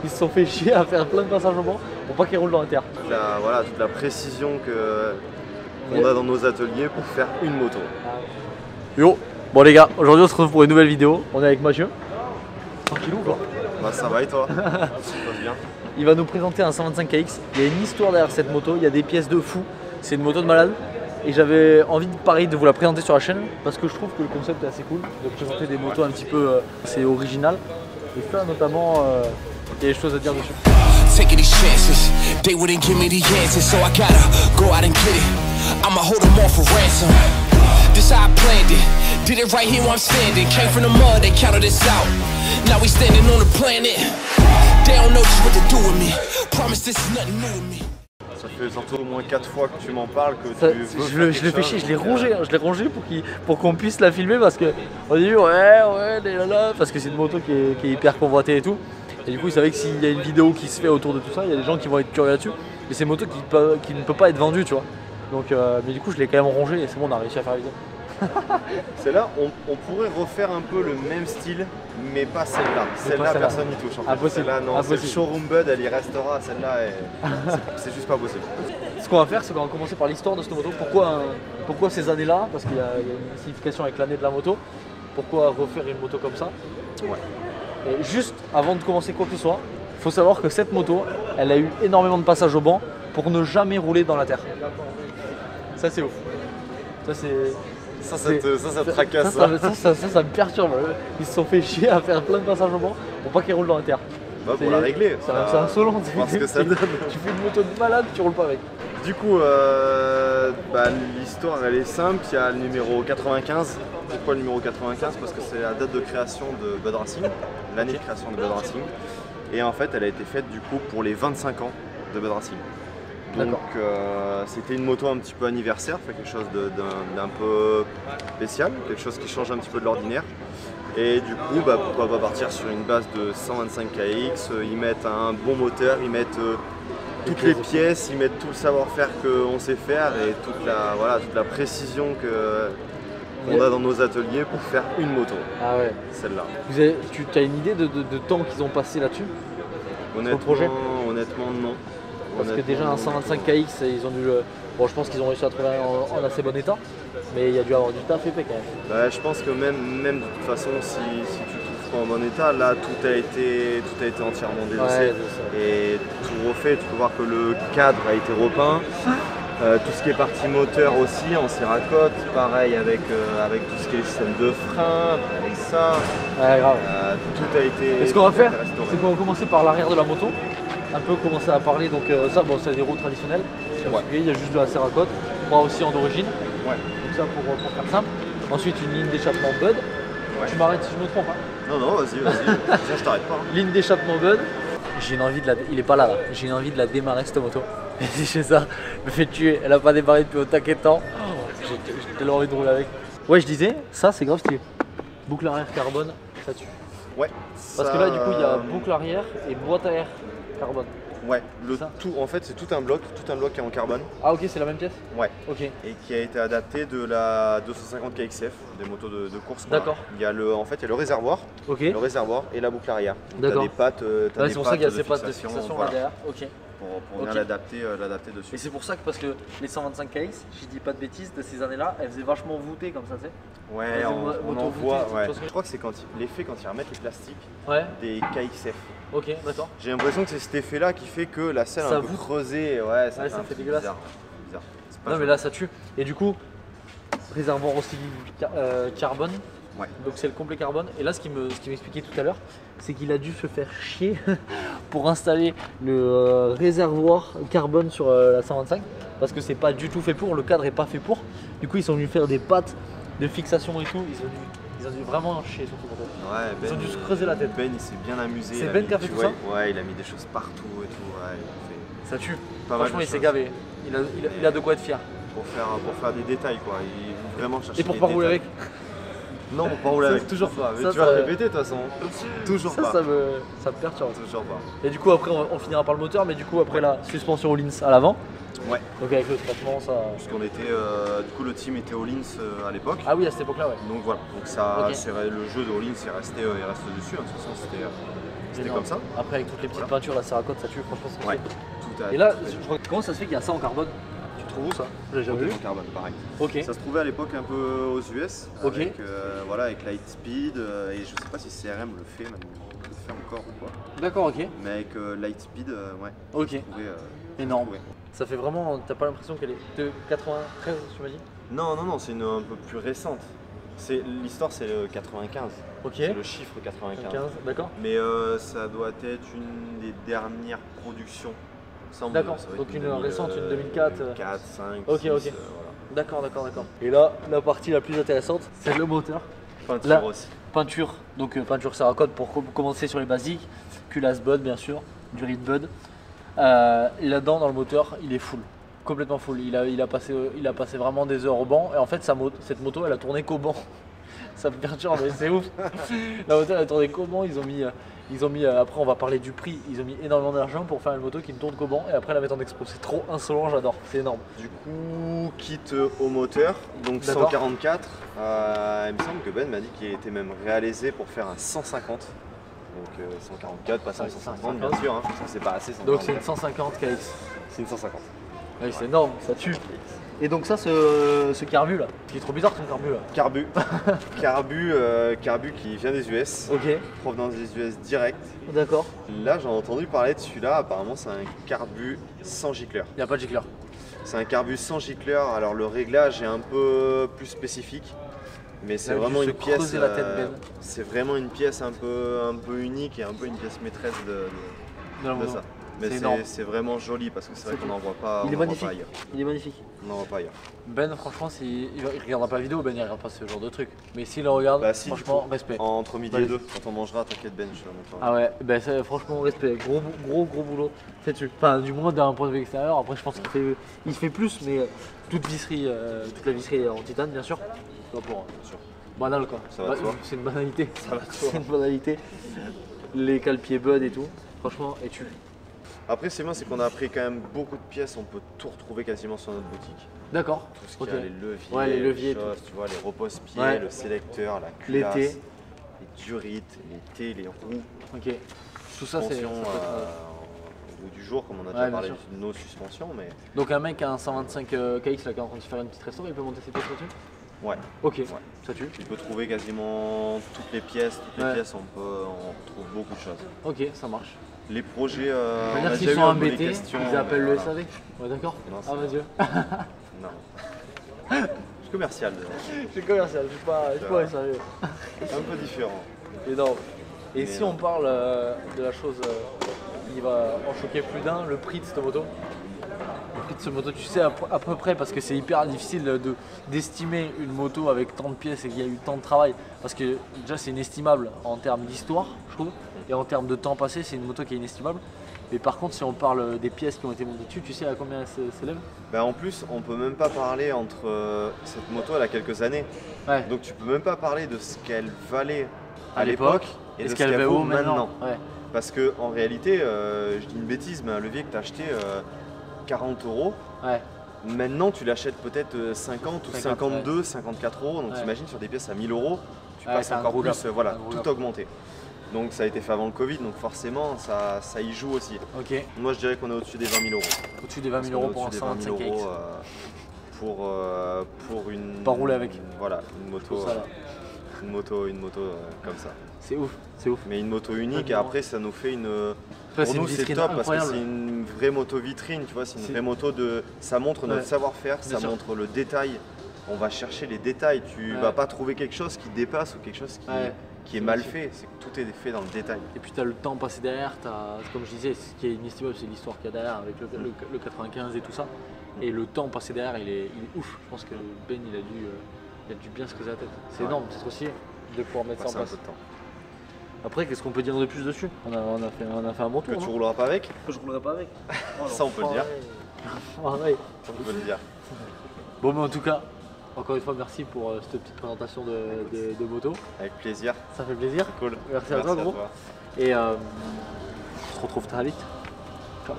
Ils se sont fait chier à faire plein de passages au banc pour pas qu'ils roulent dans la terre. Voilà, toute la précision qu'on a dans nos ateliers pour faire une moto. Yo, bon les gars, aujourd'hui on se retrouve pour une nouvelle vidéo. On est avec Mathieu. Tranquillou quoi. Bah ça va et toi? Ça passe bien. Il va nous présenter un 125kx. Il y a une histoire derrière cette moto, il y a des pièces de fou. C'est une moto de malade. Et j'avais envie pareil de vous la présenter sur la chaîne parce que je trouve que le concept est assez cool de présenter des motos un petit peu c'est original. Et ça notamment, il y a des choses à dire dessus. Taking these chances, they wouldn't give me the answers, so I gotta go out and get it. I'ma hold them all for ransom. This how I planned it, did it right here where I'm standing. Came from the mud, they counted us out. Now we standing on the planet. They don't know just what to do with me. Promise this is nothing new to me. Ça fait surtout au moins 4 fois que tu m'en parles que Ça, tu veux je l'ai fait chier, je l'ai rongé pour qu'on puisse la filmer parce que au début ouais là, parce que c'est une moto qui est hyper convoitée et tout. Et du coup, il savait que s'il y a une vidéo qui se fait autour de tout ça, il y a des gens qui vont être curieux là-dessus. Mais c'est une moto qui ne peut pas être vendue, tu vois. Donc, mais du coup, je l'ai quand même rongé et c'est bon, on a réussi à faire la vidéo. Celle-là, on pourrait refaire un peu le même style, mais pas celle-là. Celle-là, personne n'y touche. En fait. Impossible. Celle-là, non, c'est le showroom Bud, elle y restera. Celle-là, c'est juste pas possible. Ce qu'on va faire, c'est qu'on va commencer par l'histoire de cette moto. Pourquoi ces années-là? Parce qu'il y a une signification avec l'année de la moto. Pourquoi refaire une moto comme ça? Ouais. Et juste avant de commencer quoi que ce soit, il faut savoir que cette moto, elle a eu énormément de passages au banc pour ne jamais rouler dans la terre. Ça c'est ouf. Ça te tracasse. Ça me perturbe. Ils se sont fait chier à faire plein de passages au banc pour pas qu'ils roulent dans la terre. Bah, pour la régler. C'est insolent. Parce que ça donne. Tu fais une moto de malade, tu roules pas avec. Du coup, l'histoire elle est simple, il y a le numéro 95. Pourquoi le numéro 95? Parce que c'est la date de création de Bud Racing, l'année de création de Bud Racing. Et en fait, elle a été faite du coup pour les 25 ans de Bud Racing. Donc c'était une moto un petit peu anniversaire, quelque chose d'un peu spécial, quelque chose qui change un petit peu de l'ordinaire. Et du coup, pourquoi pas partir sur une base de 125kx, ils mettent un bon moteur, ils mettent toutes les pièces, ils mettent tout le savoir-faire qu'on sait faire et toute la précision qu'on a dans nos ateliers pour faire une moto. Ah ouais. Celle-là. Tu as une idée de temps qu'ils ont passé là-dessus? Honnêtement, non. Parce que déjà un 125kx, ils ont dû. Bon, je pense qu'ils ont réussi à trouver en assez bon état, mais il y a dû avoir du taf épais quand même. Bah, je pense que même de toute façon, si tu trouves pas en bon état, là tout a été entièrement délaissé et tout refait. Tu peux voir que le cadre a été repeint. Tout ce qui est partie moteur aussi en céracote, pareil avec tout ce qui est système de frein, avec ça. Ouais, grave. Tout a été. Et ce qu'on va faire, c'est qu'on va commencer par l'arrière de la moto. Un peu commencer à parler, donc ça, bon, c'est des roues traditionnelles. Ouais. Il y a juste de la céracote, moi aussi en d'origine. Ouais. Donc ça pour faire simple. Ensuite une ligne d'échappement Bud. Ouais. Tu m'arrêtes si je me trompe. Hein. Non, vas-y. Sinon je t'arrête pas. Hein. Ligne d'échappement Bud. J'ai une envie de la. Il est pas là. J'ai une envie de la démarrer cette moto. Et c'est ça, me fait tuer. Elle a pas démarré depuis au taquet de temps. J'ai tellement envie de rouler avec. Ouais, je disais, ça c'est grave stylé. Boucle arrière carbone, ça tue. Ouais. Parce que là du coup il y a boucle arrière et boîte à air carbone. Ouais, en fait c'est tout un bloc qui est en carbone. Ah ok, c'est la même pièce? Ouais. Ok. Et qui a été adapté de la 250kxF, des motos de course. D'accord. Il y a le réservoir. Ok. Le réservoir et la boucle arrière. D'accord. T'as des pattes, c'est pour ça qu'il y a ces pattes de fixation voilà. derrière. Ok. Pour bien l'adapter dessus. Et c'est pour ça que parce que les 125kx, je dis pas de bêtises, de ces années-là, elles faisaient vachement voûtées comme ça, tu sais. Ouais, on en voit. Ouais. Je crois que c'est quand ils remettent les plastiques des KXF. Ok, d'accord. J'ai l'impression que c'est cet effet-là qui fait que la selle un peu creusée, ça fait dégueulasse. Bizarre. Non mais là ça tue. Et du coup, réservoir aussi carbone. Ouais. Donc c'est le complet carbone. Et là ce qui m'expliquait tout à l'heure, c'est qu'il a dû se faire chier pour installer le réservoir carbone sur la 125 parce que c'est pas du tout fait pour, le cadre est pas fait pour. Du coup ils sont venus faire des pattes de fixation et tout. Ils ont dû vraiment chier sur tout le monde. Ouais, ils ont dû se creuser la tête. Ben il s'est bien amusé. C'est Ben qui a fait tout ça? Ouais, il a mis des choses partout et tout. Ouais, ça tue. Franchement il s'est gavé. Il a de quoi être fier. Pour faire des détails quoi. Il veut vraiment chercher. Et pour pas rouler avec? Non, pour pas rouler avec. Toujours pas. Mais tu vas répéter de toute façon. Toujours pas. Ça me perturbe. Toujours pas. Et du coup après on finira par le moteur, mais du coup après la suspension Öhlins à l'avant. Ouais. Donc avec le traitement ça. Parce qu'on était, du coup le team était Öhlins à l'époque. Ah oui, à cette époque-là, ouais. Donc voilà. Donc ça, le jeu de Öhlins est resté dessus. De toute façon resté Énorme. comme ça. Après avec toutes les petites Voilà. peintures, la Cerakote, ça tue, franchement c'est Ouais. fait. Tout à Et là, tout à fait. je crois, comment ça se fait qu'il y a ça en carbone? Tu trouves où ça? J'ai jamais vu. En carbone, pareil. Ok. Ça se trouvait à l'époque un peu aux US, Ok. avec, voilà, avec Lightspeed, et je sais pas si CRM le fait encore ou quoi. D'accord, ok. Mais avec Lightspeed, ouais. Ok. je trouvais, Énorme. je trouvais. Ça fait vraiment. T'as pas l'impression qu'elle est de 93, tu m'as dit? Non, c'est une un peu plus récente. L'histoire, c'est le 95. Ok. C'est le chiffre 95. 15, d'accord. Mais ça doit être une des dernières productions. D'accord, donc une récente, une 2004. 2004, 5, Ok, 6, ok. voilà. D'accord. Et là, la partie la plus intéressante, c'est le moteur. Peinture Là. aussi. Peinture, donc peinture Cerakote pour commencer sur les basiques. Culasse Bud, bien sûr, du Reed Bud. Là-dedans, dans le moteur, il est full. Complètement full. Il a passé vraiment des heures au banc. Et en fait, cette moto, elle a tourné qu'au banc. Ça me perturbe, mais c'est ouf. La moto, elle a tourné qu'au banc. Ils ont mis, après, on va parler du prix. Ils ont mis énormément d'argent pour faire une moto qui ne tourne qu'au banc et après la mettre en expo. C'est trop insolent, j'adore. C'est énorme. Du coup, quitte au moteur, donc D'accord. 144. Il me semble que Ben m'a dit qu'il était même réalisé pour faire un 150. Donc 144, pas 150 bien sûr, hein, parce que c'est pas assez. Donc c'est une 144. 150 KX. C'est une 150. Oui, c'est énorme, ça tue. Et donc ça, ce carbu là, qui est trop bizarre ton carbu là. Carbu qui vient des US, Ok, provenance des US direct. d'accord. Là, j'ai entendu parler de celui-là. Apparemment, c'est un carbu sans gicleur. Il n'y a pas de gicleur. C'est un carbu sans gicleur. Alors, le réglage est un peu plus spécifique, mais c'est Là, vraiment juste une pièce. creuser la tête, Ben. C'est vraiment une pièce un peu unique et un peu une pièce maîtresse De la de moto. ça. Mais C'est énorme. c'est vraiment joli parce que c'est vrai C'est qu'on n'en voit pas. Il on est n'en voit magnifique. pas ailleurs. Il est magnifique. On n'en voit pas ailleurs. Ben, franchement, il regardera pas la vidéo, Ben il regarde pas ce genre de truc. Mais s'il le regarde, Bah, si, du franchement, coup, respect. Entre midi Vas-y. et deux, quand on mangera, t'inquiète Ben, je te montrerai. Ah ouais, ben franchement, respect. Gros boulot fait dessus. Enfin, du moins d'un point de vue extérieur. Après, je pense qu'il fait plus, mais toute la visserie est en titane, bien sûr. Pas pour. Bien sûr. Banal quoi. Ça va de soi. C'est une banalité. Ça va de soi. C'est une banalité. Les cale-pieds Bud et tout. Franchement, et tu. Après, c'est bien, c'est qu'on a pris quand même beaucoup de pièces, on peut tout retrouver quasiment sur notre boutique. D'accord. Tout ce qui Ok. a les leviers, Ouais, les leviers, choses, tu vois, les repose-pieds, Ouais. le sélecteur, la Les culasse, T. les durites, les T, les roues, Ok. Tout ça, c'est. suspension ça peut être- au bout du jour, comme on a Ouais, déjà bien parlé sûr. de nos suspensions, mais Donc, un mec a un 125 KX là, qui est en train de se faire une petite restaurant, il peut monter ses pièces là-dessus. ouais. Ok. Ça tue. Tu peux trouver quasiment toutes les pièces, Ouais. on retrouve beaucoup de choses. Ok, ça marche. Les projets, C'est-à-dire on a s'ils déjà eu sont un peu des embêtés, questions, ils appellent le voilà. SAV. Ouais, d'accord. Non, Ah, mon dieu. Non. Je suis commercial, Je suis commercial, je suis pas SAV. un peu différent. Énorme. Et Mais si non. on parle de la chose qui va en choquer plus d'un, le prix de cette moto. Le prix de cette moto, tu sais à peu près, parce que c'est hyper difficile d'estimer une moto avec tant de pièces et qu'il y a eu tant de travail. Parce que déjà c'est inestimable en termes d'histoire, je trouve, et en termes de temps passé, c'est une moto qui est inestimable. Mais par contre, si on parle des pièces qui ont été montées dessus, tu sais à combien elles s'élèvent? Ben, en plus, on peut même pas parler entre cette moto, elle a quelques années. Ouais. Donc tu peux même pas parler de ce qu'elle valait À à l'époque et de ce qu'elle vaut maintenant. Ouais. Parce que en réalité, je dis une bêtise, mais un levier que tu as acheté 40 €, Ouais. maintenant tu l'achètes peut-être 50 ou 50, 52, 54 €. Donc Ouais. t'imagines sur des pièces à 1000 €, tu Ouais, passes c'est un encore gros plus, gap. voilà, Un gros tout gap. augmenté. Donc ça a été fait avant le Covid, donc forcément ça y joue aussi. Ok. Moi je dirais qu'on est au-dessus des 20 000 €. Au-dessus des 20 000 € pour un Au-dessus des 20 000 125 KX. pour une. Pas rouler avec. Voilà, une moto. Tout ça, là. Une moto comme ça. C'est ouf, c'est ouf. Mais une moto unique et Vraiment. après ça nous fait une. Après, Pour c'est nous une c'est vitrine top parce que incroyable. c'est une vraie moto vitrine, tu vois, c'est une C'est- vraie moto de. Ça montre notre Ouais. savoir-faire, Bien ça sûr. montre le détail. On va chercher les détails, tu Ouais. vas pas trouver quelque chose qui dépasse ou quelque chose Ouais. qui est mal fait, c'est que tout est fait dans le détail. Et puis tu as le temps passé derrière, comme je disais, ce qui est inestimable, c'est l'histoire qu'il y a derrière avec le 95 et tout ça. Et le temps passé derrière, il est ouf. Je pense que Ben, il a dû bien se creuser la tête. C'est Ouais. énorme, c'est trop stylé de pouvoir mettre ça en Passer un place. peu de temps. Après, qu'est-ce qu'on peut dire de plus dessus on a fait un bon Que tour. tu non rouleras pas avec, Je roulerai pas avec. Ça, on peut le dire. Pareil. on peut le dire. Bon, mais en tout cas, encore une fois, merci pour cette petite présentation de moto. Avec plaisir. Ça fait plaisir. Cool. Merci à toi, gros. Et on se retrouve très vite. Ciao.